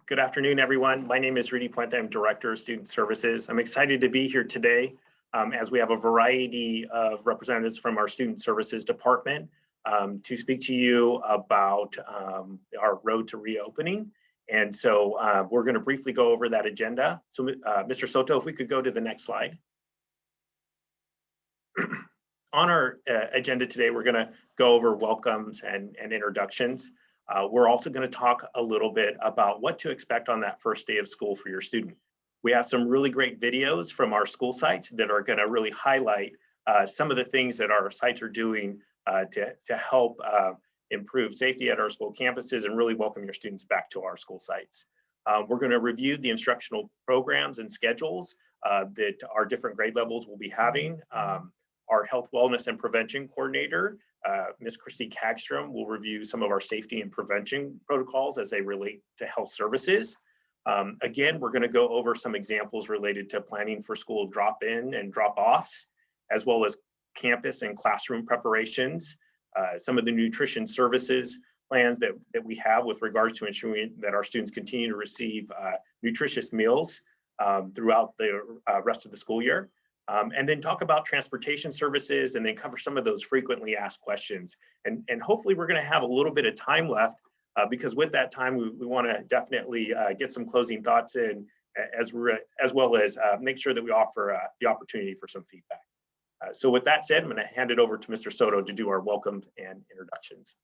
Good afternoon, everyone. My name is Rudy Puente. I'm Director of Student Services. I'm excited to be here today as we have a variety of representatives from our Student Services Department to speak to you about our road to reopening. And so we're going to briefly go over that agenda. So Mr. Soto, if we could go to the next slide. On our agenda today, we're going to go over welcomes and introductions. We're also going to talk a little bit about what to expect on that first day of school for your student. We have some really great videos from our school sites that are going to really highlight some of the things that our sites are doing to help improve safety at our school campuses and really welcome your students back to our school sites. We're going to review the instructional programs and schedules that our different grade levels will be having. Our health, wellness, and prevention coordinator, Ms. Christy Hagstrom, will review some of our safety and prevention protocols as they relate to health services. Again, we're going to go over some examples related to planning for school drop-in and drop-offs, as well as campus and classroom preparations, some of the nutrition services plans that we have with regards to ensuring that our students continue to receive nutritious meals throughout the rest of the school year. And then talk about transportation services and then cover some of those frequently asked questions. And hopefully we're going to have a little bit of time left because with that time, we want to definitely get some closing thoughts in as well as make sure that we offer the opportunity for some feedback. So with that said, I'm going to hand it over to Mr. Soto to do our welcome and introductions.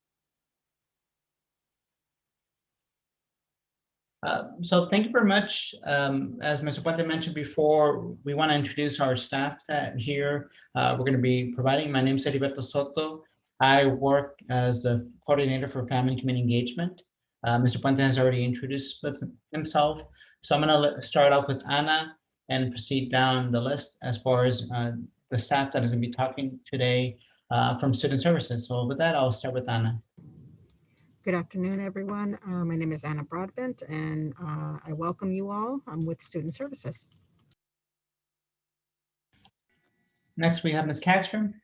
So thank you very much. As Mr. Puente mentioned before, we want to introduce our staff here. We're going to be providing. My name is Heriberto Soto. I work as the coordinator for family and community engagement. Mr. Puente has already introduced himself. So I'm going to start off with Ana and proceed down the list as far as the staff that is going to be talking today from student services. So with that, I'll start with Ana. Good afternoon, everyone. My name is Anna Broadbent, and I welcome you all. I'm with Student Services. Next, we have Ms. Hagstrom.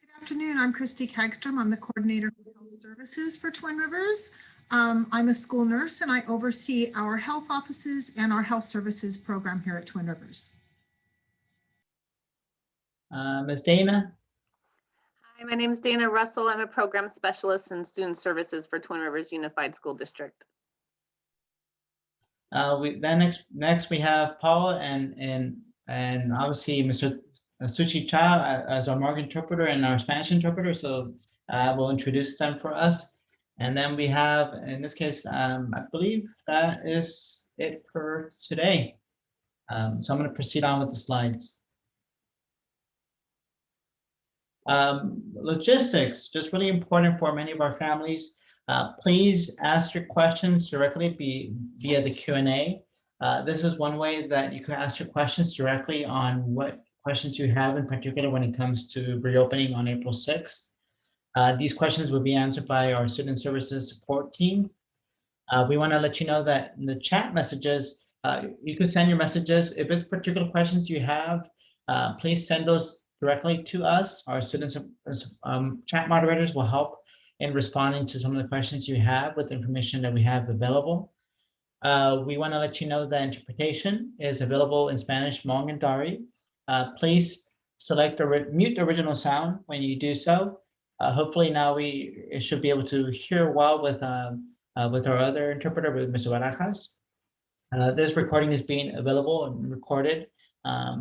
Good afternoon. I'm Christy Hagstrom. I'm the coordinator for health services for Twin Rivers. I'm a school nurse, and I oversee our health offices and our health services program here at Twin Rivers. Ms. Dana. Hi, my name is Dana Russell. I'm a program specialist in student services for Twin Rivers Unified School District. Next we have Paula and obviously Mr. Suchi Cha as our Morgan interpreter and our Spanish interpreter. So we'll introduce them for us. And then we have, in this case, I believe that is it for today. So I'm going to proceed on with the slides. Logistics, just really important for many of our families. Please ask your questions directly via the Q&A. This is one way that you can ask your questions directly on what questions you have in particular when it comes to reopening on April 6th. These questions will be answered by our student services support team. We want to let you know that in the chat messages, you can send your messages. If it's particular questions you have, please send those directly to us. Our students, chat moderators will help in responding to some of the questions you have with the information that we have available. We want to let you know that interpretation is available in Spanish, Hmong, and Dari. Please select or mute the original sound when you do so. Hopefully now we should be able to hear well with our other interpreter, with Mr. Barajas. This recording is being available and recorded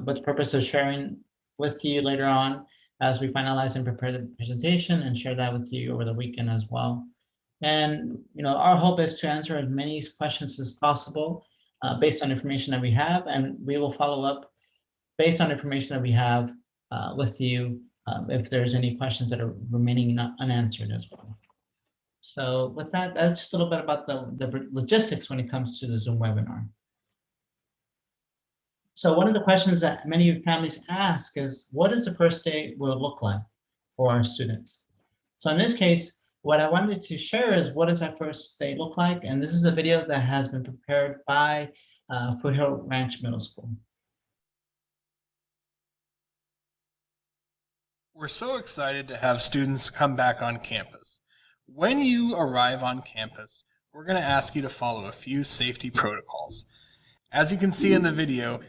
with the purpose of sharing with you later on as we finalize and prepare the presentation and share that with you over the weekend as well. And our hope is to answer as many questions as possible based on information that we have, and we will follow up based on information that we have with you if there's any questions that are remaining unanswered as well. So with that, that's just a little bit about the logistics when it comes to the Zoom webinar. So one of the questions that many families ask is, what does the first day will look like for our students? So in this case, what I wanted to share is what does that first day look like? And this is a video that has been prepared by Foothill Ranch Middle School. We're so excited to have students come back on campus. When you arrive on campus, we're going to ask you to follow a few safety protocols. As you can see in the video,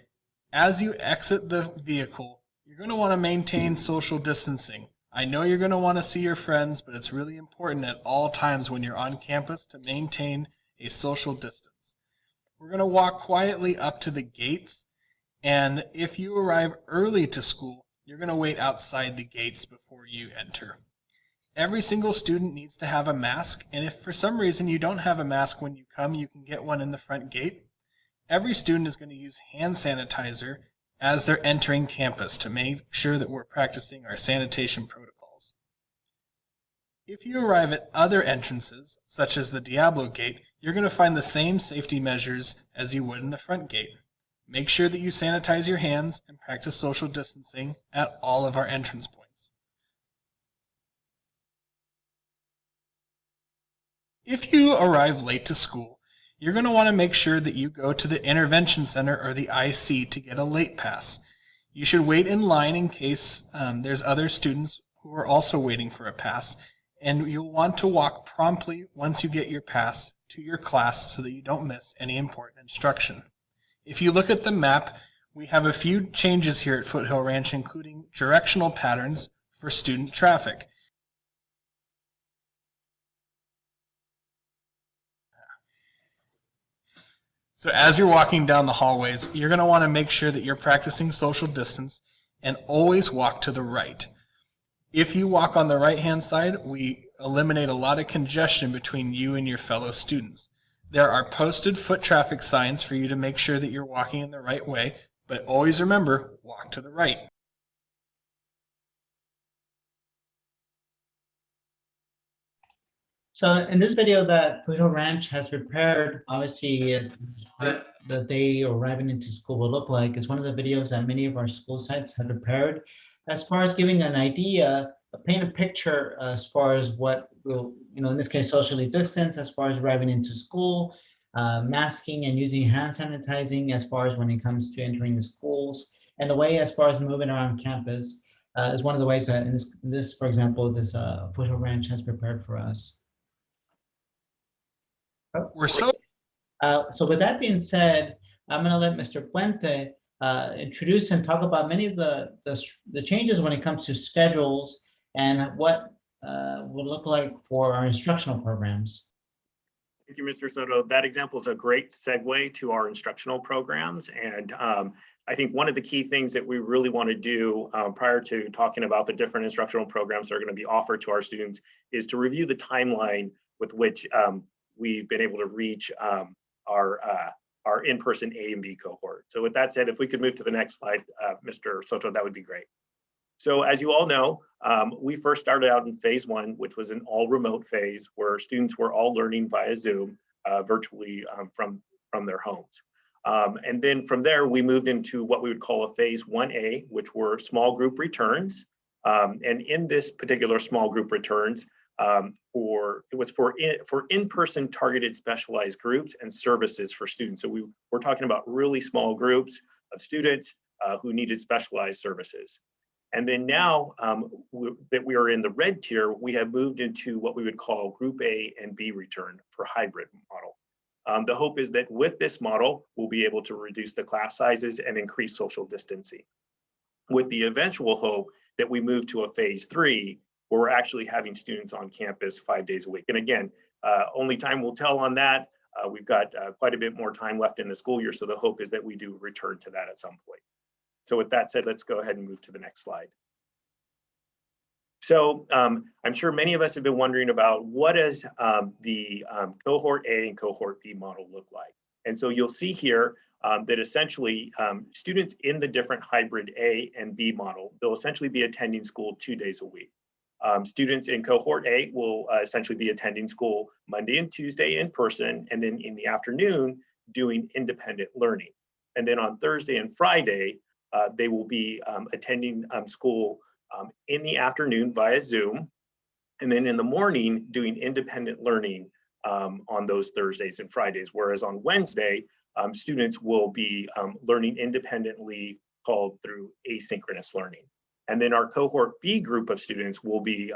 as you exit the vehicle, you're going to want to maintain social distancing. I know you're going to want to see your friends, but it's really important at all times when you're on campus to maintain a social distance. We're going to walk quietly up to the gates, and if you arrive early to school, you're going to wait outside the gates before you enter. Every single student needs to have a mask, and if for some reason you don't have a mask when you come, you can get one in the front gate. Every student is going to use hand sanitizer as they're entering campus to make sure that we're practicing our sanitation protocols. If you arrive at other entrances, such as the Diablo Gate, you're going to find the same safety measures as you would in the front gate. Make sure that you sanitize your hands and practice social distancing at all of our entrance points. If you arrive late to school, you're going to want to make sure that you go to the Intervention Center or the IC to get a late pass. You should wait in line in case there's other students who are also waiting for a pass, and you'll want to walk promptly once you get your pass to your class so that you don't miss any important instruction. If you look at the map, we have a few changes here at Foothill Ranch, including directional patterns for student traffic. So as you're walking down the hallways, you're going to want to make sure that you're practicing social distance and always walk to the right. If you walk on the right-hand side, we eliminate a lot of congestion between you and your fellow students. There are posted foot traffic signs for you to make sure that you're walking in the right way, but always remember, walk to the right. So in this video that Foothill Ranch has prepared, obviously the day arriving into school will look like is one of the videos that many of our school sites have prepared as far as giving an idea, paint a picture as far as what will, in this case, socially distance as far as arriving into school, masking and using hand sanitizing as far as when it comes to entering the schools, and the way as far as moving around campus is one of the ways that in this for example, this Foothill Ranch has prepared for us. We're so So with that being said, I'm going to let Mr. Puente introduce and talk about many of the changes when it comes to schedules and what will look like for our instructional programs. Thank you, Mr. Soto. That example is a great segue to our instructional programs. And I think one of the key things that we really want to do prior to talking about the different instructional programs that are going to be offered to our students is to review the timeline with which we've been able to reach our in-person A and B cohort. So with that said, if we could move to the next slide, Mr. Soto, that would be great. So as you all know, we first started out in phase one, which was an all remote phase where students were all learning via Zoom virtually from their homes. And then from there, we moved into what we would call a phase 1A, which were small group returns. And in this particular small group returns, it was for in-person targeted specialized groups and services for students. So we're talking about really small groups of students who needed specialized services. And then now that we are in the red tier, we have moved into what we would call group A and B return for hybrid model. The hope is that with this model, we'll be able to reduce the class sizes and increase social distancing, with the eventual hope that we move to a phase 3, where we're actually having students on campus 5 days a week. And again, only time will tell on that. We've got quite a bit more time left in the school year, so the hope is that we do return to that at some point. So with that said, let's go ahead and move to the next slide. So I'm sure many of us have been wondering about what does the cohort A and cohort B model look like. And so you'll see here that essentially students in the different hybrid A and B model, they'll essentially be attending school 2 days a week. Students in cohort A will essentially be attending school Monday and Tuesday in person, and then in the afternoon doing independent learning. And then on Thursday and Friday, they will be attending school in the afternoon via Zoom, and then in the morning doing independent learning on those Thursdays and Fridays. Whereas on Wednesday, students will be learning independently, called through asynchronous learning. And then our cohort B group of students will be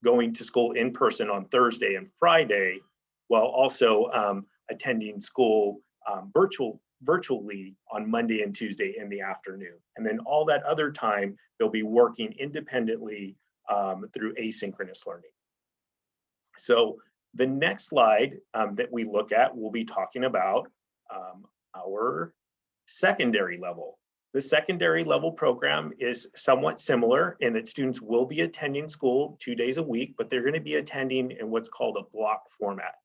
going to school in person on Thursday and Friday, while also attending school virtually on Monday and Tuesday in the afternoon. And then all that other time, they'll be working independently through asynchronous learning. So the next slide that we look at, we'll be talking about our secondary level. The secondary level program is somewhat similar in that students will be attending school 2 days a week, but they're going to be attending in what's called a block format.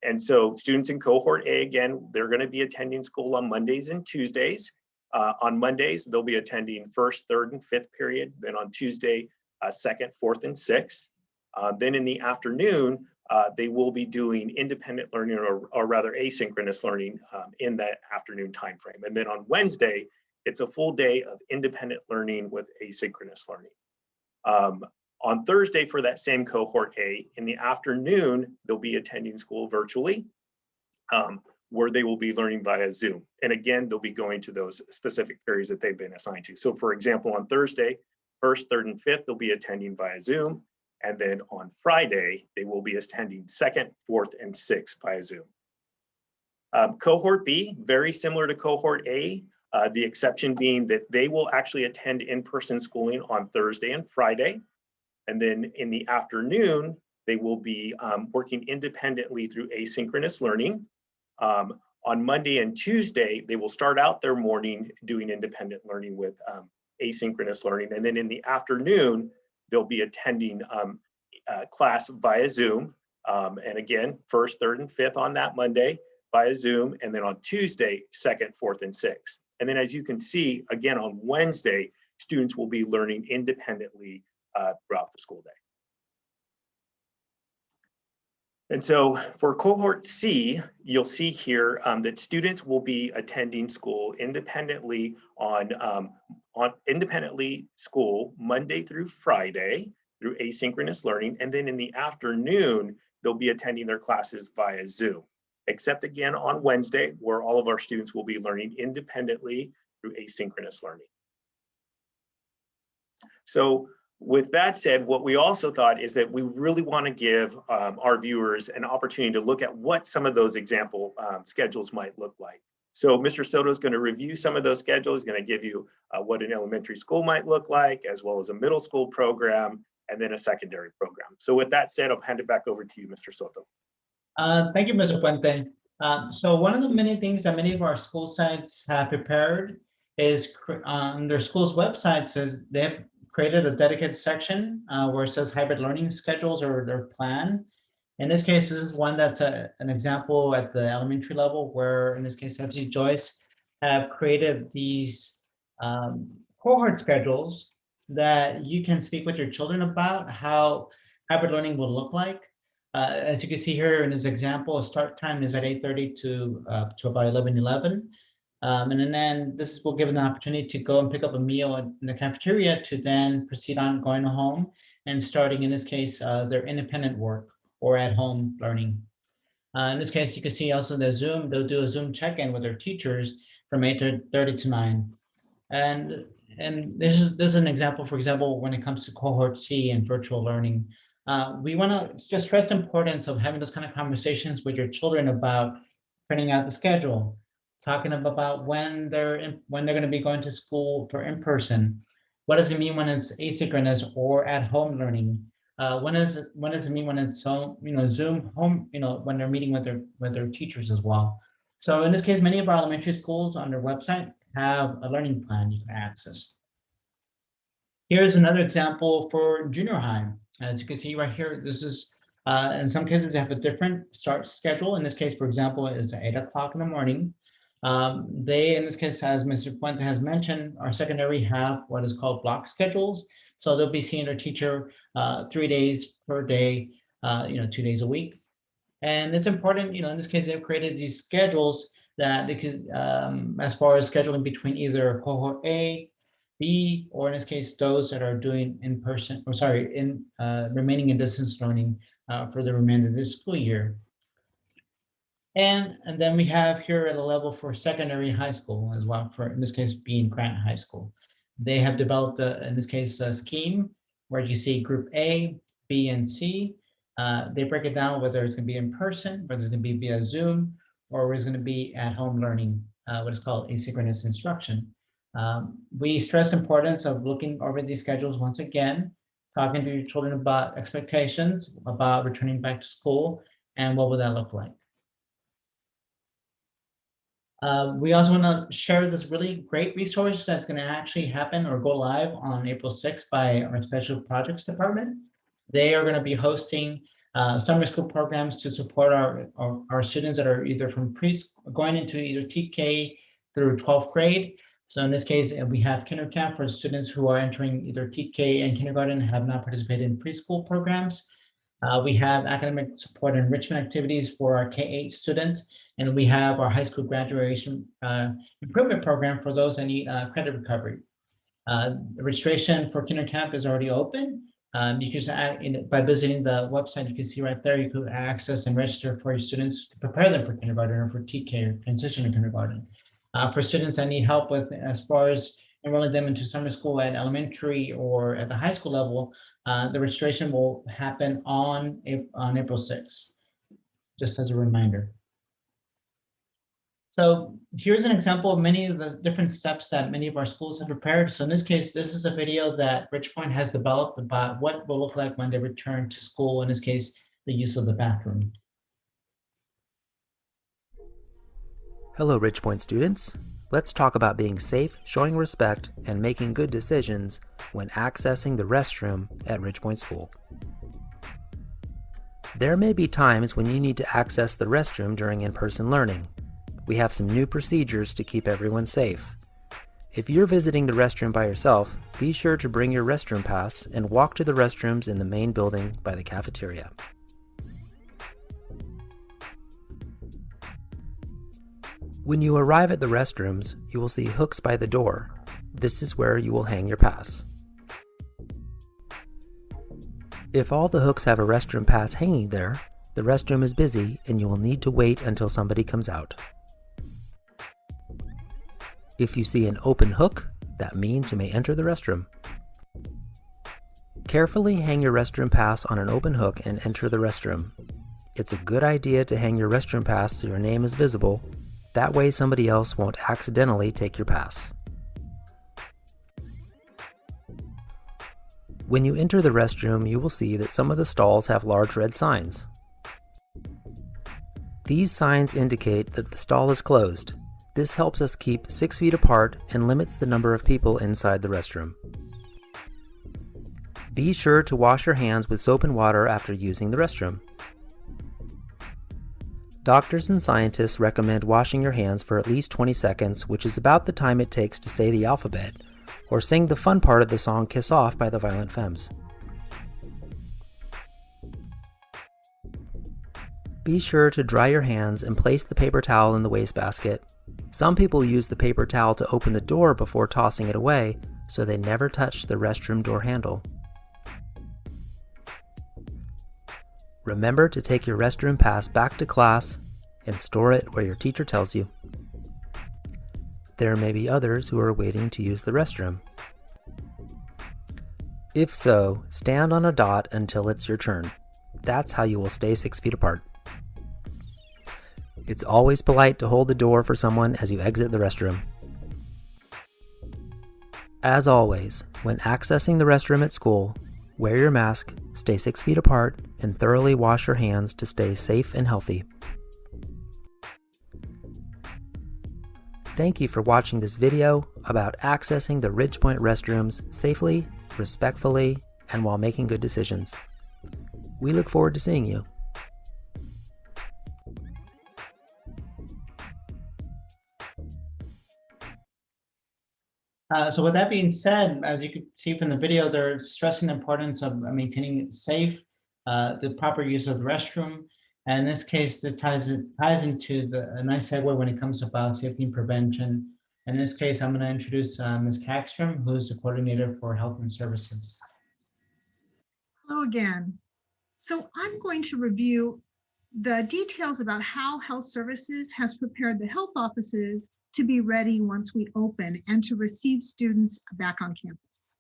And so students in cohort A, again, they're going to be attending school on Mondays and Tuesdays. On Mondays, they'll be attending first, third, and fifth period. Then on Tuesday, second, fourth, and sixth. Then in the afternoon, they will be doing independent learning or rather asynchronous learning in that afternoon time frame. And then on Wednesday, it's a full day of independent learning with asynchronous learning. On Thursday for that same cohort A, in the afternoon, they'll be attending school virtually, where they will be learning via Zoom. And again, they'll be going to those specific periods that they've been assigned to. So for example, on Thursday, first, third, and fifth, they'll be attending via Zoom. And then on Friday, they will be attending second, fourth, and sixth via Zoom. Cohort B, very similar to cohort A, the exception being that they will actually attend in-person schooling on Thursday and Friday. And then in the afternoon, they will be working independently through asynchronous learning. On Monday and Tuesday, they will start out their morning doing independent learning with asynchronous learning. And then in the afternoon, they'll be attending class via Zoom. And again, first, third, and fifth on that Monday via Zoom. And then on Tuesday, second, fourth, and sixth. And then as you can see, again, on Wednesday, students will be learning independently throughout the school day. And so for cohort C, you'll see here that students will be attending school independently independently school Monday through Friday through asynchronous learning. And then in the afternoon, they'll be attending their classes via Zoom, except again on Wednesday, where all of our students will be learning independently through asynchronous learning. So with that said, what we also thought is that we really want to give our viewers an opportunity to look at what some of those example schedules might look like. So Mr. Soto is going to review some of those schedules, going to give you what an elementary school might look like, as well as a middle school program, and then a secondary program. So with that said, I'll hand it back over to you, Mr. Soto. Thank you, Mr. Puente. So one of the many things that many of our school sites have prepared is on their school's websites is they have created a dedicated section where it says hybrid learning schedules or their plan. In this case, this is one that's an example at the elementary level where, in this case, FC Joyce have created these cohort schedules that you can speak with your children about how hybrid learning will look like. As you can see here in this example, start time is at 8:30 to about 11:11. And then this will give an opportunity to go and pick up a meal in the cafeteria to then proceed on going home and starting, in this case, their independent work or at home learning. In this case, you can see also the Zoom, they'll do a Zoom check-in with their teachers from 8:30 to 9. And this is an example, for example, when it comes to cohort C and virtual learning. We want to just stress the importance of having those kind of conversations with your children about printing out the schedule, talking about when they're going to be going to school for in-person. What does it mean when it's asynchronous or at home learning? When does it mean when it's Zoom home, when they're meeting with their teachers as well? So in this case, many of our elementary schools on their website have a learning plan you can access. Here's another example for junior high. As you can see right here, this is in some cases they have a different start schedule. In this case, for example, it's 8 o'clock in the morning. They, in this case, as Mr. Puente has mentioned, our secondary have what is called block schedules. So they'll be seeing their teacher 3 days per day, 2 days a week. And it's important, in this case, they've created these schedules that they could, as far as scheduling between either cohort A, B, or in this case, those that are doing remaining in distance learning for the remainder of this school year. And then we have here at a level for secondary high school as well, for in this case being Grant High School. They have developed in this case a scheme where you see group A, B, and C. They break it down whether it's going to be in person, whether it's going to be via Zoom, or whether it's going to be at home learning, what is called asynchronous instruction. We stress the importance of looking over these schedules once again, talking to your children about expectations, about returning back to school, and what will that look like. We also want to share this really great resource that's going to actually happen or go live on April 6th by our Special Projects Department. They are going to be hosting summer school programs to support our students that are either from going into either TK through 12th grade. So in this case, we have Kinder Camp for students who are entering either TK and kindergarten and have not participated in preschool programs. We have academic support and enrichment activities for our K-8 students, and we have our high school graduation improvement program for those that need credit recovery. The registration for Kinder Camp is already open. You can, by visiting the website, you can see right there, you can access and register for your students to prepare them for kindergarten or for TK or transition to kindergarten. For students that need help with as far as enrolling them into summer school at elementary or at the high school level, the registration will happen on April 6th, just as a reminder. So here's an example of many of the different steps that many of our schools have prepared. So in this case, this is a video that Ridgepoint has developed about what will look like when they return to school, in this case, the use of the bathroom. Hello, Ridgepoint students. Let's talk about being safe, showing respect, and making good decisions when accessing the restroom at Ridgepoint School. There may be times when you need to access the restroom during in-person learning. We have some new procedures to keep everyone safe. If you're visiting the restroom by yourself, be sure to bring your restroom pass and walk to the restrooms in the main building by the cafeteria. When you arrive at the restrooms, you will see hooks by the door. This is where you will hang your pass. If all the hooks have a restroom pass hanging there, the restroom is busy and you will need to wait until somebody comes out. If you see an open hook, that means you may enter the restroom. Carefully hang your restroom pass on an open hook and enter the restroom. It's a good idea to hang your restroom pass so your name is visible. That way somebody else won't accidentally take your pass. When you enter the restroom, you will see that some of the stalls have large red signs. These signs indicate that the stall is closed. This helps us keep 6 feet apart and limits the number of people inside the restroom. Be sure to wash your hands with soap and water after using the restroom. Doctors and scientists recommend washing your hands for at least 20 seconds, which is about the time it takes to say the alphabet, or sing the fun part of the song Kiss Off by the Violent Femmes. Be sure to dry your hands and place the paper towel in the wastebasket. Some people use the paper towel to open the door before tossing it away, so they never touch the restroom door handle. Remember to take your restroom pass back to class and store it where your teacher tells you. There may be others who are waiting to use the restroom. If so, stand on a dot until it's your turn. That's how you will stay 6 feet apart. It's always polite to hold the door for someone as you exit the restroom. As always, when accessing the restroom at school, wear your mask, stay 6 feet apart, and thoroughly wash your hands to stay safe and healthy. Thank you for watching this video about accessing the Ridgepoint restrooms safely, respectfully, and while making good decisions. We look forward to seeing you. So with that being said, as you can see from the video, they're stressing the importance of maintaining it safe, the proper use of the restroom. And in this case, this ties into a nice segue when it comes about safety and prevention. In this case, I'm going to introduce Ms. Hagstrom, who's the coordinator for health and services. Hello again. So I'm going to review the details about how health services has prepared the health offices to be ready once we open and to receive students back on campus.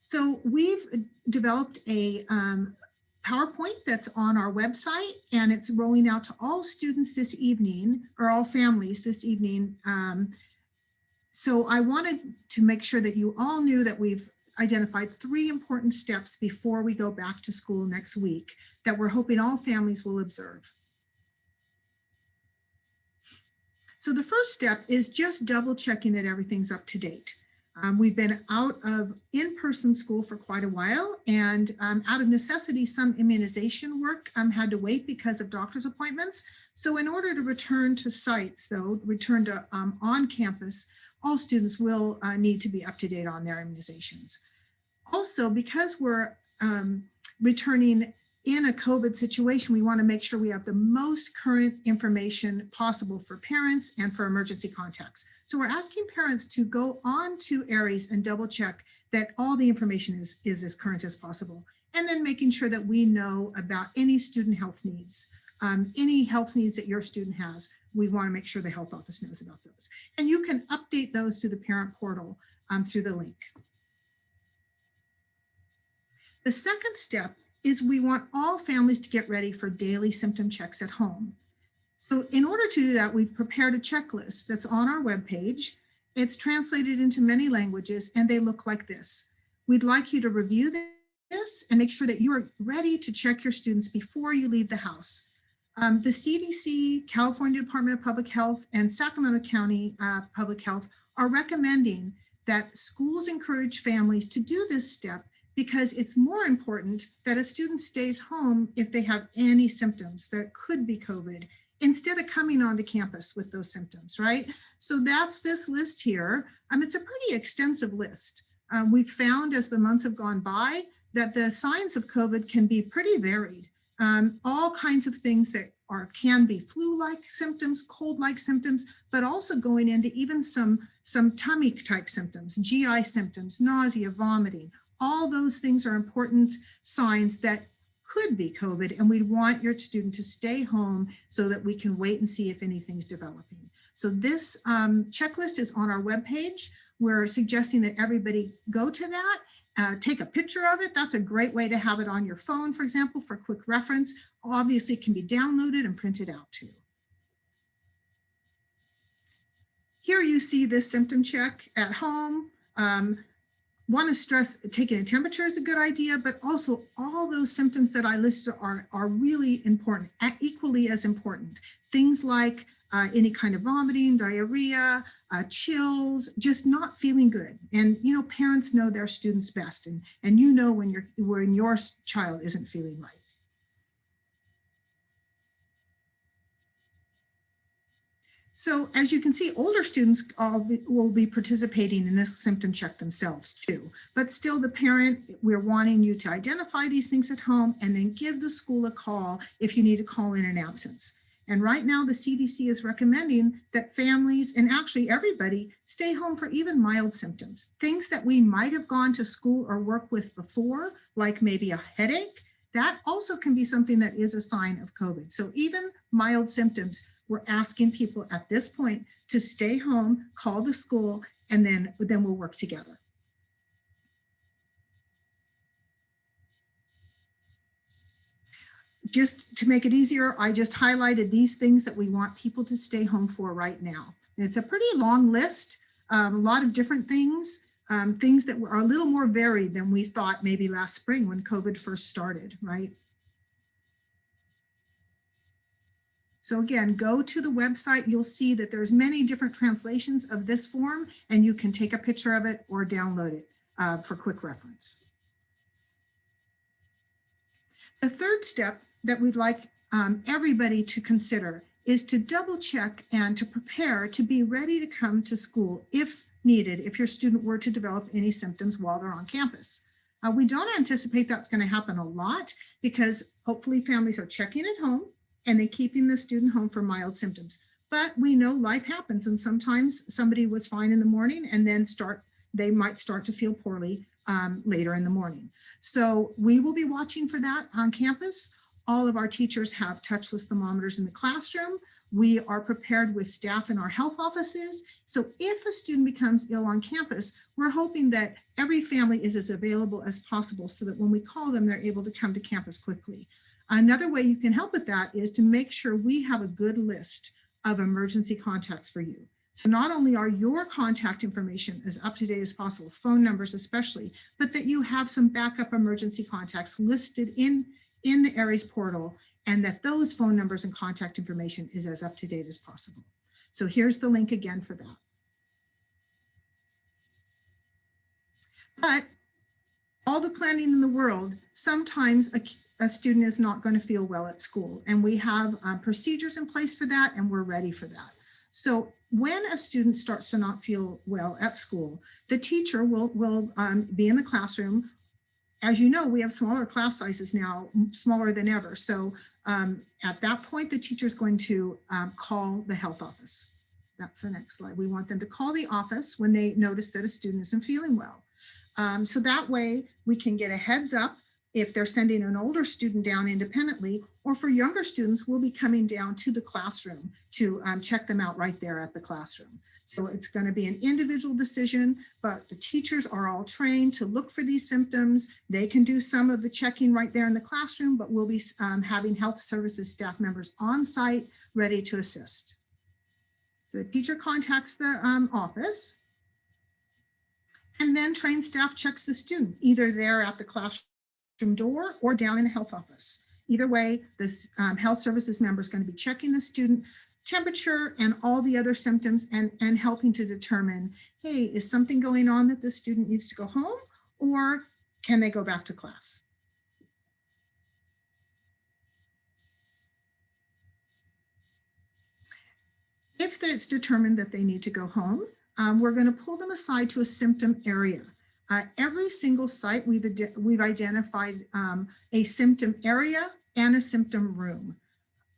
So we've developed a PowerPoint that's on our website, and it's rolling out to all students this evening, or all families this evening. So I wanted to make sure that you all knew that we've identified 3 important steps before we go back to school next week that we're hoping all families will observe. So the first step is just double checking that everything's up to date. We've been out of in-person school for quite a while, and out of necessity, some immunization work had to wait because of doctor's appointments. So in order to return to sites, though, return to on campus, all students will need to be up to date on their immunizations. Also, because we're returning in a COVID situation, we want to make sure we have the most current information possible for parents and for emergency contacts. So we're asking parents to go on to Aries and double check that all the information is as current as possible. And then making sure that we know about any student health needs, any health needs that your student has. We want to make sure the health office knows about those. And you can update those to the parent portal through the link. The second step is we want all families to get ready for daily symptom checks at home. So in order to do that, we've prepared a checklist that's on our webpage. It's translated into many languages, and they look like this. We'd like you to review this and make sure that you are ready to check your students before you leave the house. The CDC, California Department of Public Health, and Sacramento County Public Health are recommending that schools encourage families to do this step because it's more important that a student stays home if they have any symptoms that could be COVID, instead of coming onto campus with those symptoms, right? So that's this list here. It's a pretty extensive list. We've found as the months have gone by that the signs of COVID can be pretty varied. All kinds of things that can be flu-like symptoms, cold-like symptoms, but also going into even some tummy type symptoms, GI symptoms, nausea, vomiting. All those things are important signs that could be COVID, and we want your student to stay home so that we can wait and see if anything's developing. So this checklist is on our webpage. We're suggesting that everybody go to that, take a picture of it. That's a great way to have it on your phone, for example, for quick reference. Obviously, it can be downloaded and printed out too. Here you see this symptom check at home. Want to stress taking a temperature is a good idea, but also all those symptoms that I listed are really important, equally as important. Things like any kind of vomiting, diarrhea, chills, just not feeling good. And you know, parents know their students best, and you know when your child isn't feeling right. So as you can see, older students will be participating in this symptom check themselves too. But still, the parent, we're wanting you to identify these things at home and then give the school a call if you need to call in an absence. And right now, the CDC is recommending that families, and actually everybody, stay home for even mild symptoms. Things that we might have gone to school or work with before, like maybe a headache, that also can be something that is a sign of COVID. So even mild symptoms, we're asking people at this point to stay home, call the school, and then we'll work together. Just to make it easier, I just highlighted these things that we want people to stay home for right now. And it's a pretty long list, a lot of different things, things that are a little more varied than we thought maybe last spring when COVID first started, right? So again, go to the website. You'll see that there's many different translations of this form, and you can take a picture of it or download it for quick reference. The third step that we'd like everybody to consider is to double check and to prepare to be ready to come to school if needed, if your student were to develop any symptoms while they're on campus. We don't anticipate that's going to happen a lot because hopefully families are checking at home and they're keeping the student home for mild symptoms. But we know life happens, and sometimes somebody was fine in the morning and then they might start to feel poorly later in the morning. So we will be watching for that on campus. All of our teachers have touchless thermometers in the classroom. We are prepared with staff in our health offices. So if a student becomes ill on campus, we're hoping that every family is as available as possible so that when we call them, they're able to come to campus quickly. Another way you can help with that is to make sure we have a good list of emergency contacts for you. So not only are your contact information as up to date as possible, phone numbers especially, but that you have some backup emergency contacts listed in the ARIES portal, and that those phone numbers and contact information is as up to date as possible. So here's the link again for that. But all the planning in the world, sometimes a student is not going to feel well at school, and we have procedures in place for that, and we're ready for that. So when a student starts to not feel well at school, the teacher will be in the classroom. As you know, we have smaller class sizes now, smaller than ever. So at that point, the teacher is going to call the health office. That's the next slide. We want them to call the office when they notice that a student isn't feeling well. So that way we can get a heads up if they're sending an older student down independently, or for younger students, we'll be coming down to the classroom to check them out right there at the classroom. So it's going to be an individual decision, but the teachers are all trained to look for these symptoms. They can do some of the checking right there in the classroom, but we'll be having health services staff members on site ready to assist. So the teacher contacts the office, and then trained staff checks the student, either there at the classroom door or down in the health office. Either way, this health services member is going to be checking the student temperature and all the other symptoms and helping to determine, hey, is something going on that the student needs to go home, or can they go back to class? If it's determined that they need to go home, we're going to pull them aside to a symptom area. Every single site we've identified a symptom area and a symptom room.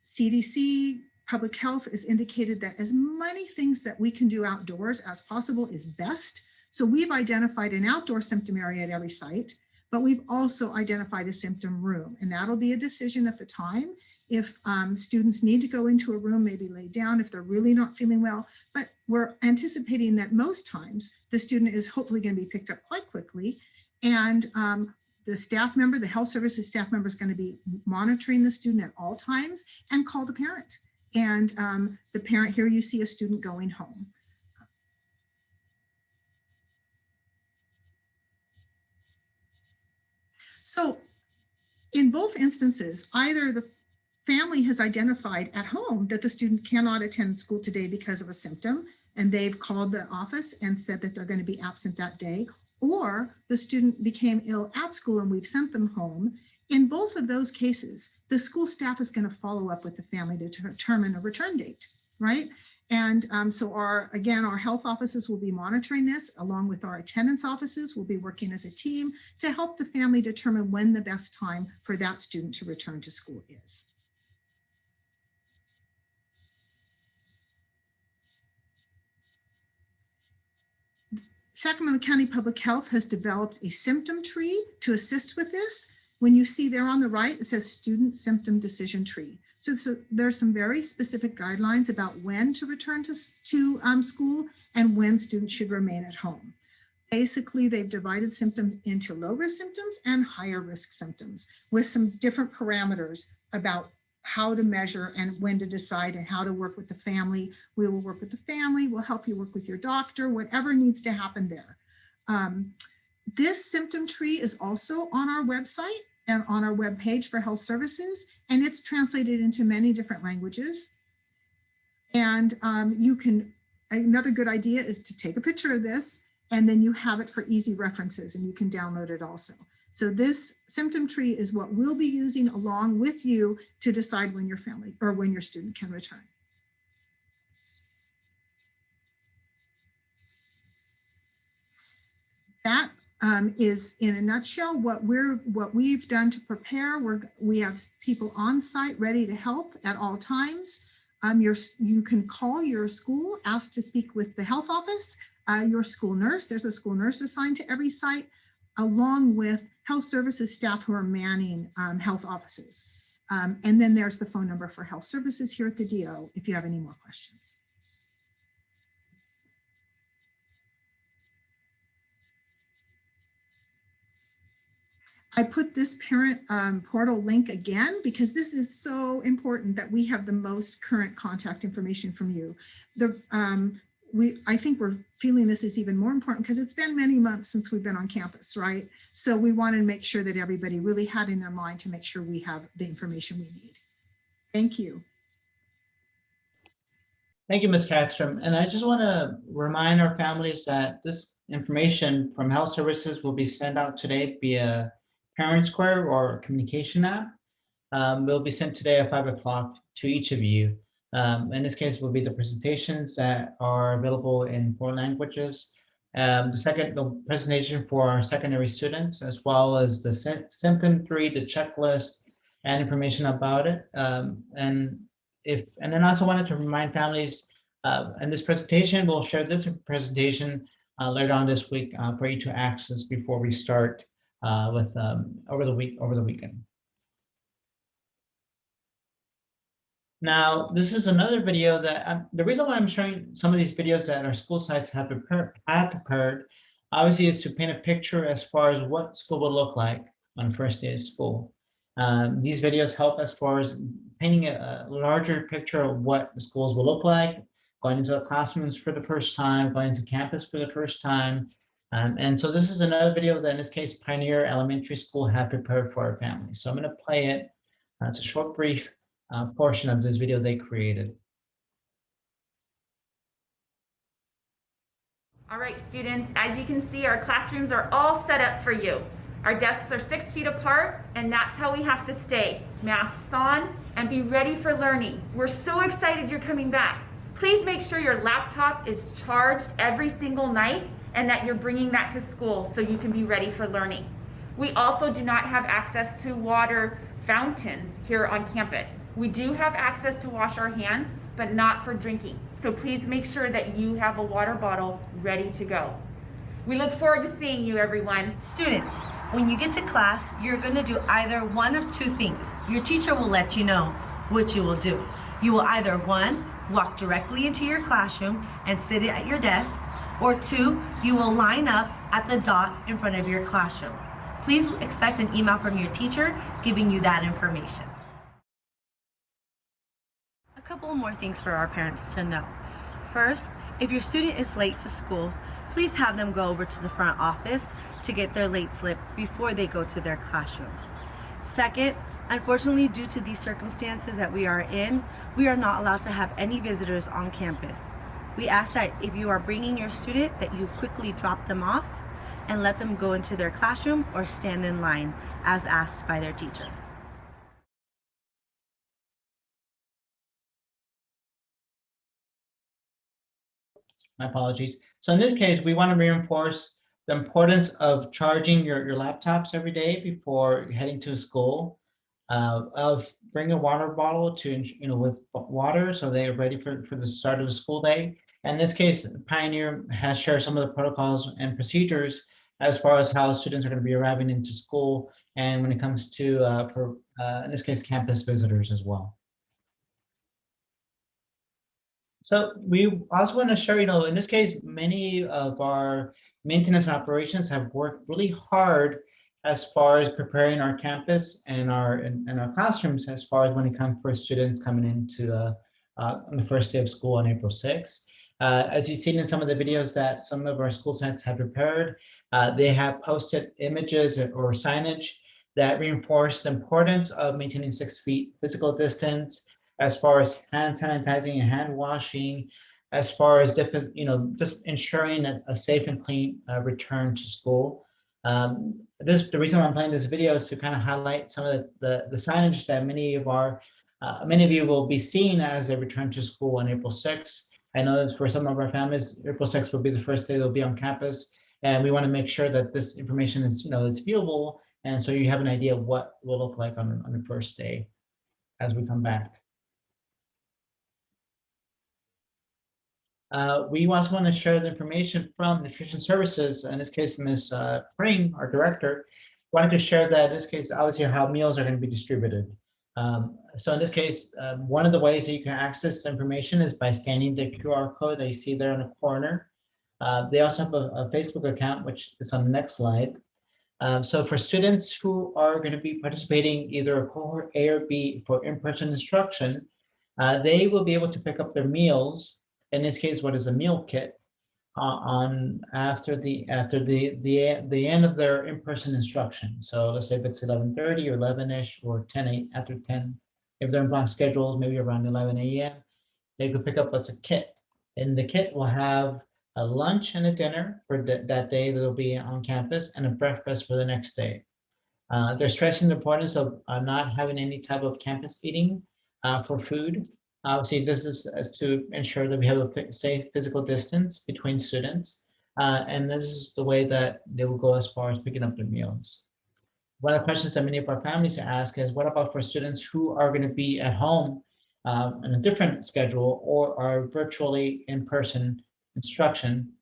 CDC, Public Health has indicated that as many things that we can do outdoors as possible is best. So we've identified an outdoor symptom area at every site, but we've also identified a symptom room, and that'll be a decision at the time. If students need to go into a room, maybe lay down if they're really not feeling well, but we're anticipating that most times the student is hopefully going to be picked up quite quickly, and the staff member, the health services staff member, is going to be monitoring the student at all times and call the parent. And the parent, here you see a student going home. So in both instances, either the family has identified at home that the student cannot attend school today because of a symptom, and they've called the office and said that they're going to be absent that day, or the student became ill at school and we've sent them home. In both of those cases, the school staff is going to follow up with the family to determine a return date, right? And so our health offices will be monitoring this, along with our attendance offices. We'll be working as a team to help the family determine when the best time for that student to return to school is. Sacramento County Public Health has developed a symptom tree to assist with this. When you see there on the right, it says Student Symptom Decision Tree. So there's some very specific guidelines about when to return to school and when students should remain at home. Basically, they've divided symptoms into low-risk symptoms and higher-risk symptoms with some different parameters about how to measure and when to decide and how to work with the family. We will work with the family. We'll help you work with your doctor, whatever needs to happen there. This symptom tree is also on our website and on our webpage for health services, and it's translated into many different languages. And another good idea is to take a picture of this, and then you have it for easy references, and you can download it also. So this symptom tree is what we'll be using along with you to decide when your family or when your student can return. That is in a nutshell what we've done to prepare. We have people on site ready to help at all times. You can call your school, ask to speak with the health office, your school nurse. There's a school nurse assigned to every site, along with health services staff who are manning health offices. And then there's the phone number for health services here at the DO if you have any more questions. I put this parent portal link again because this is so important that we have the most current contact information from you. I think we're feeling this is even more important because it's been many months since we've been on campus, right? So we want to make sure that everybody really had in their mind to make sure we have the information we need. Thank you. Thank you, Ms. Hagstrom. And I just want to remind our families that this information from health services will be sent out today via Parent Square or communication app. Will be sent today at 5 o'clock to each of you. In this case, will be the presentations that are available in 4 languages. The presentation for our secondary students, as well as the symptom tree, the checklist, and information about it. And then I also wanted to remind families, in this presentation, we'll share this presentation later on this week for you to access before we start with over the weekend. Now, this is another video that the reason why I'm showing some of these videos that our school sites have prepared, obviously, is to paint a picture as far as what school will look like on the first day of school. These videos help as far as painting a larger picture of what the schools will look like, going into the classrooms for the first time, going to campus for the first time. And so this is another video that in this case, Pioneer Elementary School have prepared for our family. So I'm going to play it. It's a short, brief portion of this video they created. All right, students, as you can see, our classrooms are all set up for you. Our desks are 6 feet apart, and that's how we have to stay. Masks on and be ready for learning. We're so excited you're coming back. Please make sure your laptop is charged every single night and that you're bringing that to school so you can be ready for learning. We also do not have access to water fountains here on campus. We do have access to wash our hands, but not for drinking. So please make sure that you have a water bottle ready to go. We look forward to seeing you, everyone. Students, when you get to class, you're gonna do either one of 2 things. Your teacher will let you know what you will do. You will either 1, walk directly into your classroom and sit at your desk, or 2, you will line up at the dot in front of your classroom. Please expect an email from your teacher giving you that information. A couple more things for our parents to know. First, if your student is late to school, please have them go over to the front office to get their late slip before they go to their classroom. Second, unfortunately, due to these circumstances that we are in, we are not allowed to have any visitors on campus. We ask that if you are bringing your student, that you quickly drop them off and let them go into their classroom or stand in line as asked by their teacher. My apologies. So in this case, we want to reinforce the importance of charging your laptops every day before heading to school, of bring a water bottle to, with water so they are ready for the start of the school day. And in this case, Pioneer has shared some of the protocols and procedures as far as how students are going to be arriving into school, and when it comes to, in this case, campus visitors as well. So we also want to share, in this case, many of our maintenance and operations have worked really hard as far as preparing our campus and our classrooms as far as when it comes for students coming into on the first day of school on April 6th. As you've seen in some of the videos that some of our school sites have prepared, they have posted images or signage that reinforce the importance of maintaining 6 feet physical distance, as far as hand sanitizing and hand washing, as far as just ensuring a safe and clean return to school. The reason why I'm playing this video is to kind of highlight some of the signage that many of you will be seeing as they return to school on April 6th. I know that for some of our families, April 6th will be the first day they'll be on campus, and we want to make sure that this information is, it's viewable, and so you have an idea of what it will look like on the first day as we come back. We also want to share the information from Nutrition Services, in this case, Ms. Pring, our director, wanted to share that in this case, obviously, how meals are going to be distributed. So in this case, one of the ways that you can access the information is by scanning the QR code that you see there in the corner. They also have a Facebook account, which is on the next slide. So for students who are going to be participating either cohort A or B for in-person instruction, they will be able to pick up their meals. In this case, what is a meal kit? On after the end of their in-person instruction. So let's say if it's 11:30 or 11ish or 10 after 10, if they're in block schedules, maybe around 11 a.m. they could pick up as a kit, and the kit will have a lunch and a dinner for that day that'll be on campus, and a breakfast for the next day. They're stressing the importance of not having any type of campus eating for food. Obviously, this is to ensure that we have a safe physical distance between students. And this is the way that they will go as far as picking up their meals. One of the questions that many of our families ask is, what about for students who are going to be at home in a different schedule or are virtually in-person instruction,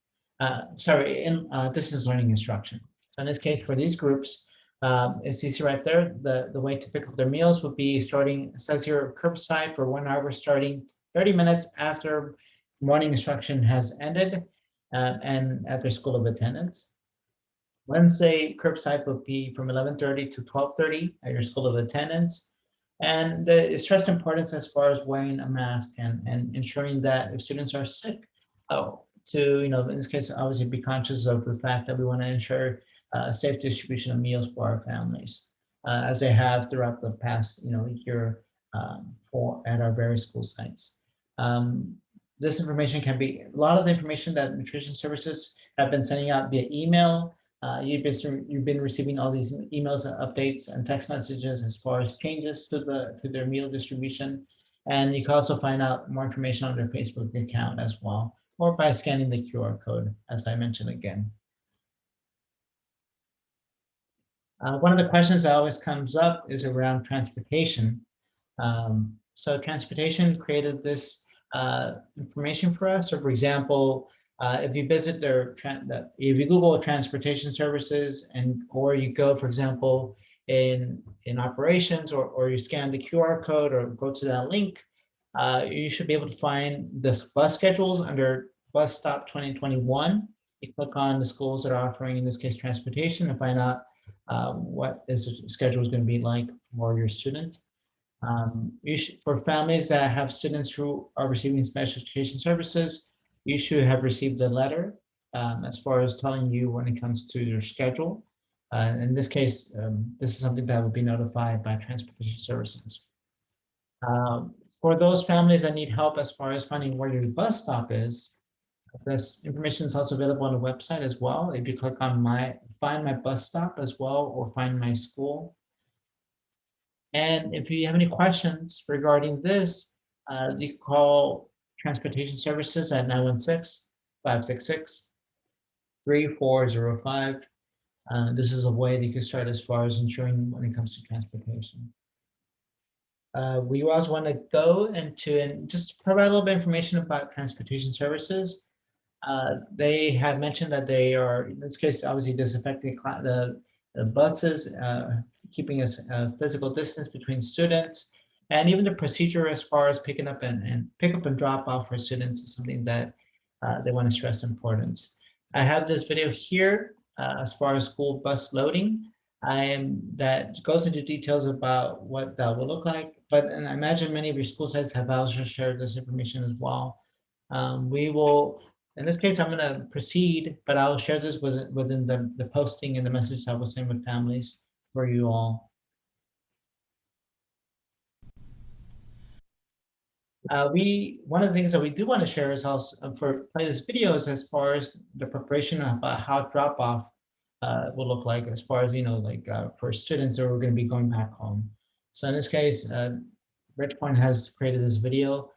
in distance learning instruction? So in this case, for these groups, as you see right there, the way to pick up their meals would be starting, it says here, curbside for 1 hour, starting 30 minutes after morning instruction has ended and at their school of attendance. Wednesday, curbside would be from 11:30 to 12:30 at your school of attendance. And the stress importance as far as wearing a mask and ensuring that if students are sick, to, in this case, obviously be conscious of the fact that we want to ensure safe distribution of meals for our families, as they have throughout the past, year at our various school sites. This information can be, a lot of the information that nutrition services have been sending out via email. You've been receiving all these emails and updates and text messages as far as changes to their meal distribution. And you can also find out more information on their Facebook account as well, or by scanning the QR code, as I mentioned again. One of the questions that always comes up is around transportation. So transportation created this information for us. So for example, if you visit if you Google transportation services or you go, for example, in operations or you scan the QR code or go to that link, you should be able to find this bus schedules under Bus Stop 2021. You click on the schools that are offering, in this case, transportation, and find out what is the schedule is going to be like for your student. For families that have students who are receiving special education services, you should have received a letter as far as telling you when it comes to your schedule. In this case, this is something that will be notified by transportation services. For those families that need help as far as finding where your bus stop is, this information is also available on the website as well. If you click on Find My Bus Stop as well, or Find My School. And if you have any questions regarding this, you can call Transportation Services at 916-566-3405. This is a way that you can start as far as ensuring when it comes to transportation. We also want to go into and just provide a little bit of information about transportation services. They have mentioned that they are, in this case, obviously disinfecting the buses, keeping a physical distance between students, and even the procedure as far as picking up and drop off for students is something that they want to stress importance. I have this video here as far as school bus loading. That goes into details about what that will look like, and I imagine many of your school sites have also shared this information as well. We will, in this case, I'm going to proceed, but I'll share this within the posting and the message that was sent with families for you all. One of the things that we do want to share is also play this video is as far as the preparation about how drop off will look like, as far as for students that are going to be going back home. So in this case, Ridgepoint has created this video,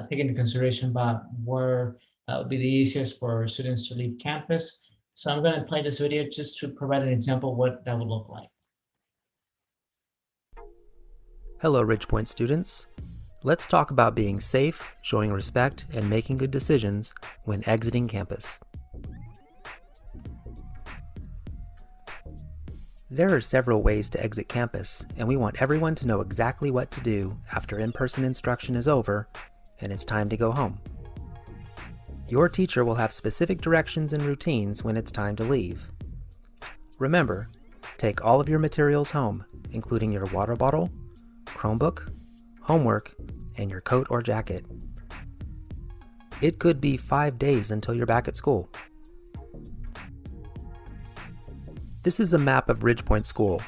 taking into consideration about where would be the easiest for students to leave campus. So I'm going to play this video just to provide an example of what that would look like. Hello, Ridgepoint students. Let's talk about being safe, showing respect, and making good decisions when exiting campus. There are several ways to exit campus, and we want everyone to know exactly what to do after in-person instruction is over and it's time to go home. Your teacher will have specific directions and routines when it's time to leave. Remember, take all of your materials home, including your water bottle, Chromebook, homework, and your coat or jacket. It could be 5 days until you're back at school. This is a map of Ridgepoint School.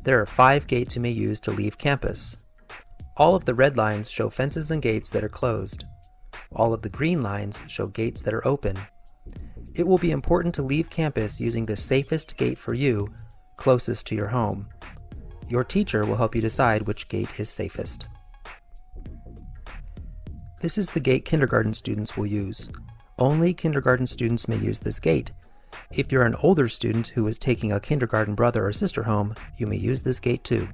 There are 5 gates you may use to leave campus. All of the red lines show fences and gates that are closed. All of the green lines show gates that are open. It will be important to leave campus using the safest gate for you, closest to your home. Your teacher will help you decide which gate is safest. This is the gate kindergarten students will use. Only kindergarten students may use this gate. If you're an older student who is taking a kindergarten brother or sister home, you may use this gate too.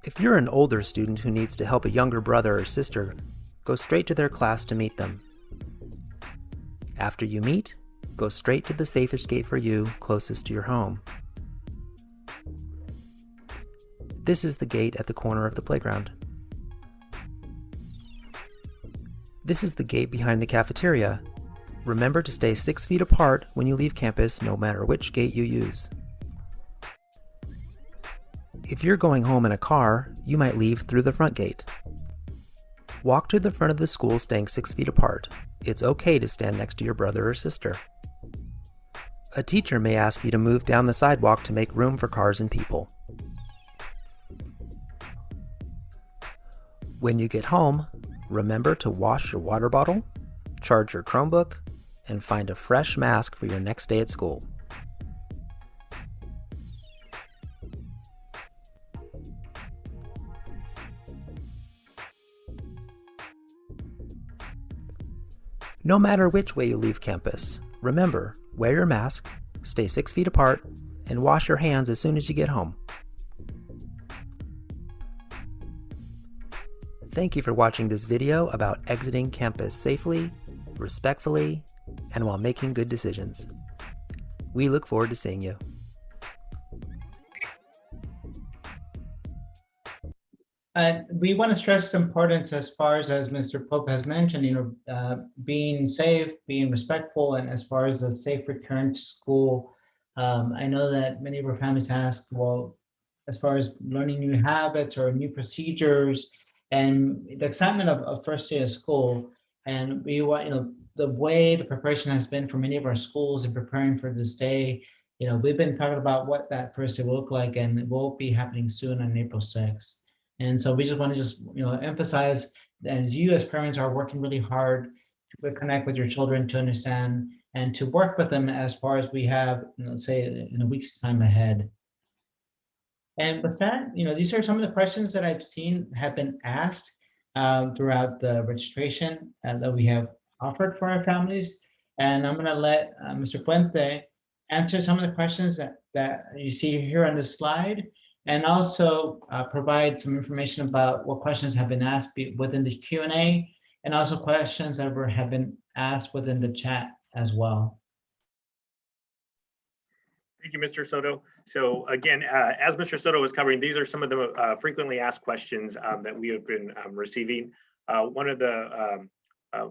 If you're an older student who needs to help a younger brother or sister, go straight to their class to meet them. After you meet, go straight to the safest gate for you, closest to your home. This is the gate at the corner of the playground. This is the gate behind the cafeteria. Remember to stay 6 feet apart when you leave campus, no matter which gate you use. If you're going home in a car, you might leave through the front gate. Walk to the front of the school staying 6 feet apart. It's okay to stand next to your brother or sister. A teacher may ask you to move down the sidewalk to make room for cars and people. When you get home, remember to wash your water bottle, charge your Chromebook, and find a fresh mask for your next day at school. No matter which way you leave campus, remember, wear your mask, stay 6 feet apart, and wash your hands as soon as you get home. Thank you for watching this video about exiting campus safely, respectfully, and while making good decisions. We look forward to seeing you. We want to stress the importance as far as Mr. Pope has mentioned, being safe, being respectful, and as far as a safe return to school. I know that many of our families ask, well, as far as learning new habits or new procedures, and the excitement of first day of school, and we want, the way the preparation has been for many of our schools in preparing for this day. We've been talking about what that first day will look like, and it will be happening soon on April 6th. And so we just want to emphasize, as you as parents are working really hard to connect with your children, to understand and to work with them as far as we have, say in a week's time ahead. And with that, these are some of the questions that I've seen have been asked throughout the registration that we have offered for our families. And I'm going to let Mr. Puente answer some of the questions that you see here on this slide, and also provide some information about what questions have been asked within the Q&A, and also questions that have been asked within the chat as well. Thank you, Mr. Soto. So again, as Mr. Soto was covering, these are some of the frequently asked questions that we have been receiving. One of the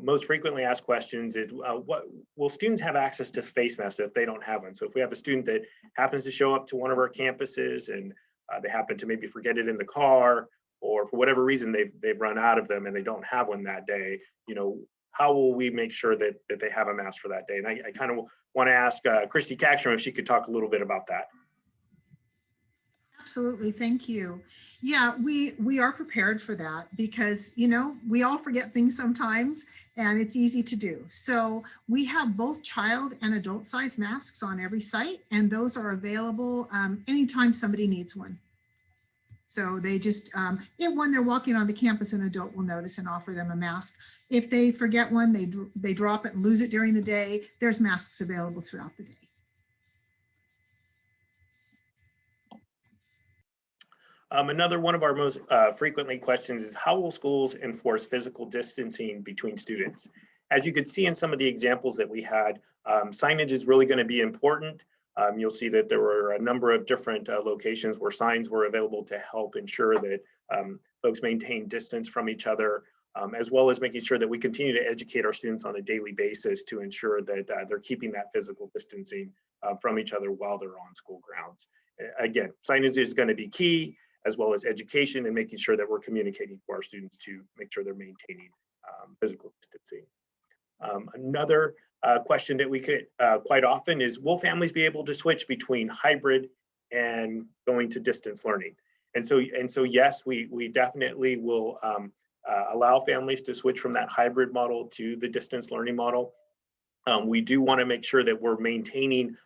most frequently asked questions is, what will students have access to face masks if they don't have one? So if we have a student that happens to show up to one of our campuses and they happen to maybe forget it in the car, or for whatever reason they've run out of them and they don't have one that day, how will we make sure that they have a mask for that day? And I kind of want to ask Christy Kackstrom if she could talk a little bit about that. Absolutely, thank you. Yeah, we are prepared for that because, we all forget things sometimes and it's easy to do. So we have both child and adult size masks on every site, and those are available anytime somebody needs one. So they just, when they're walking onto campus, an adult will notice and offer them a mask. If they forget one, they drop it and lose it during the day, there's masks available throughout the day. Another one of our most frequently questions is, how will schools enforce physical distancing between students? As you could see in some of the examples that we had, signage is really going to be important. You'll see that there were a number of different locations where signs were available to help ensure that folks maintain distance from each other, as well as making sure that we continue to educate our students on a daily basis to ensure that they're keeping that physical distancing from each other while they're on school grounds. Again, signage is going to be key, as well as education and making sure that we're communicating to our students to make sure they're maintaining physical distancing. Another question that we get quite often is, will families be able to switch between hybrid and going to distance learning? And so yes, we definitely will allow families to switch from that hybrid model to the distance learning model. We do want to make sure that we're maintaining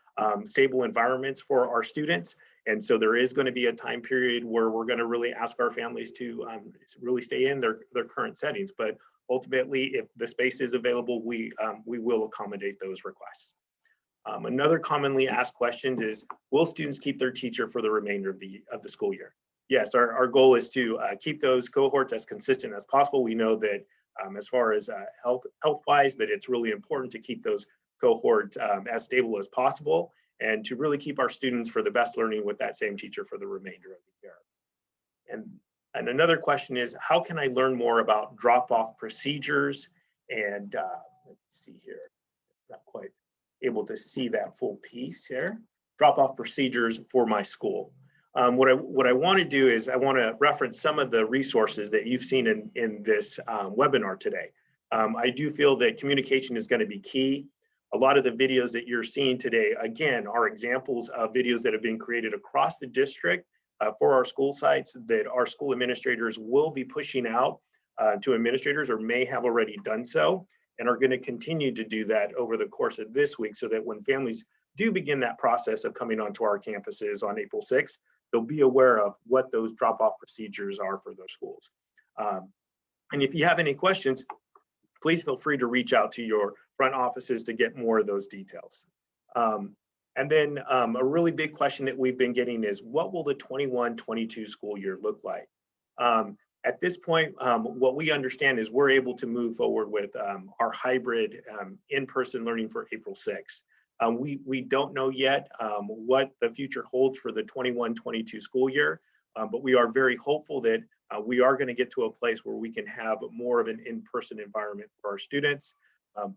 stable environments for our students. And so there is going to be a time period where we're going to really ask our families to really stay in their current settings. But ultimately, if the space is available, we will accommodate those requests. Another commonly asked question is, will students keep their teacher for the remainder of the school year? Yes, our goal is to keep those cohorts as consistent as possible. We know that as far as health-wise, that it's really important to keep those cohorts as stable as possible, and to really keep our students for the best learning with that same teacher for the remainder of the year. And another question is, how can I learn more about drop-off procedures? And let's see here, not quite able to see that full piece here. Drop-off procedures for my school. What I want to do is I want to reference some of the resources that you've seen in this webinar today. I do feel that communication is going to be key. A lot of the videos that you're seeing today, again, are examples of videos that have been created across the district for our school sites that our school administrators will be pushing out to administrators, or may have already done so, and are going to continue to do that over the course of this week, so that when families do begin that process of coming onto our campuses on April 6th, they'll be aware of what those drop-off procedures are for their schools. And if you have any questions, please feel free to reach out to your front offices to get more of those details. And then a really big question that we've been getting is, what will the 21-22 school year look like? At this point, what we understand is we're able to move forward with our hybrid in-person learning for April 6th. We don't know yet what the future holds for the 21-22 school year, but we are very hopeful that we are going to get to a place where we can have more of an in-person environment for our students.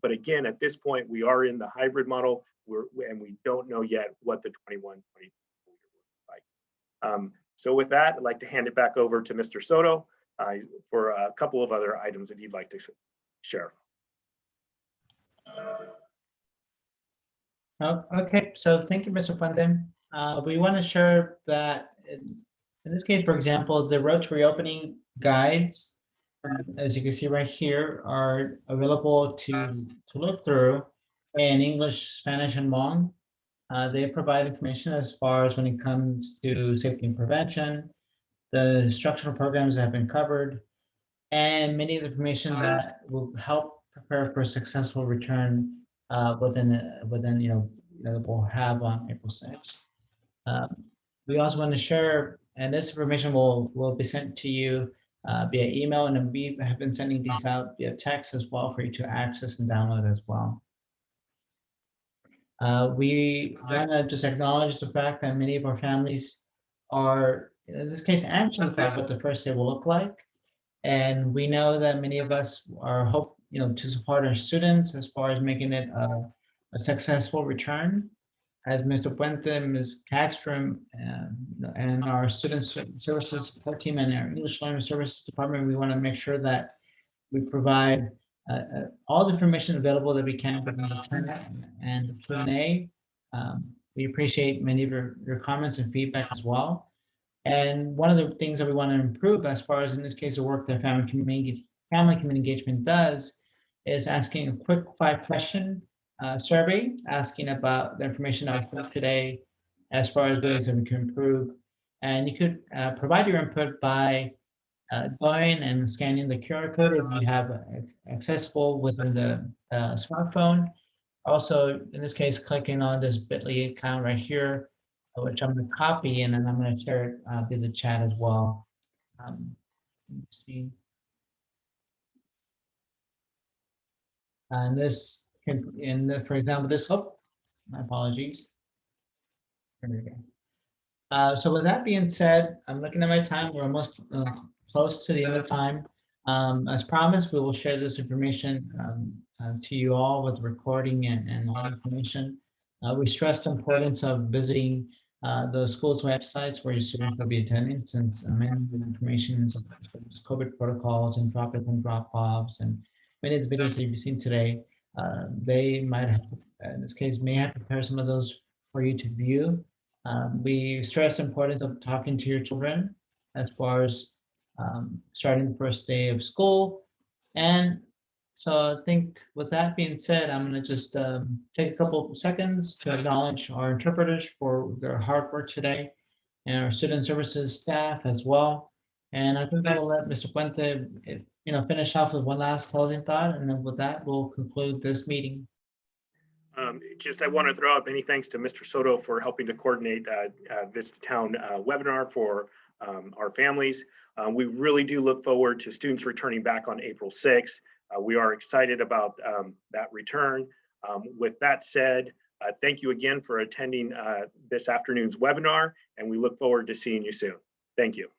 But again, at this point, we are in the hybrid model, and we don't know yet what the 21-22 school year will look like. So with that, I'd like to hand it back over to Mr. Soto for a couple of other items that he'd like to share. Okay, so thank you, Mr. Puente. We want to share that in this case, for example, the Road to Reopening guides, as you can see right here, are available to look through in English, Spanish, and Hmong. They provide information as far as when it comes to safety and prevention, the instructional programs that have been covered, and many of the information that will help prepare for a successful return within that we'll have on April 6th. We also want to share, and this information will be sent to you via email, and then we have been sending these out via text as well for you to access and download as well. We want to just acknowledge the fact that many of our families are, in this case, anxious about what the first day will look like. And we know that many of us are to support our students as far as making it a successful return. As Mr. Puente, Ms. Hagstrom, and our student services support team and our English Learner Services Department, we want to make sure that we provide all the information available that we can within the chat and the Q&A. We appreciate many of your comments and feedback as well. And one of the things that we want to improve, as far as in this case, the work that family community engagement does, is asking a quick 5-question survey, asking about the information that was today, as far as ways that we can improve. And you could provide your input by going and scanning the QR code if you have accessible within the smartphone. Also, in this case, clicking on this bit.ly account right here, which I'm going to copy, and then I'm going to share it via the chat as well. Let's see. And this can, for example, this, my apologies. There we go. So with that being said, I'm looking at my time. We're almost close to the end of time. As promised, we will share this information to you all with recording and all information. We stress the importance of visiting the school's websites where your students will be attending, since many of the information is COVID protocols and drop-offs and many of the videos that you've seen today. They might have, in this case, may have prepared some of those for you to view. We stress the importance of talking to your children as far as starting the first day of school. And so I think with that being said, I'm going to just take a couple of seconds to acknowledge our interpreters for their hard work today and our student services staff as well. And I think I will let Mr. Puente, finish off with one last closing thought. And then with that, we'll conclude this meeting. I want to throw out many thanks to Mr. Soto for helping to coordinate this town webinar for our families. We really do look forward to students returning back on April 6th. We are excited about that return. With that said, thank you again for attending this afternoon's webinar, and we look forward to seeing you soon. Thank you.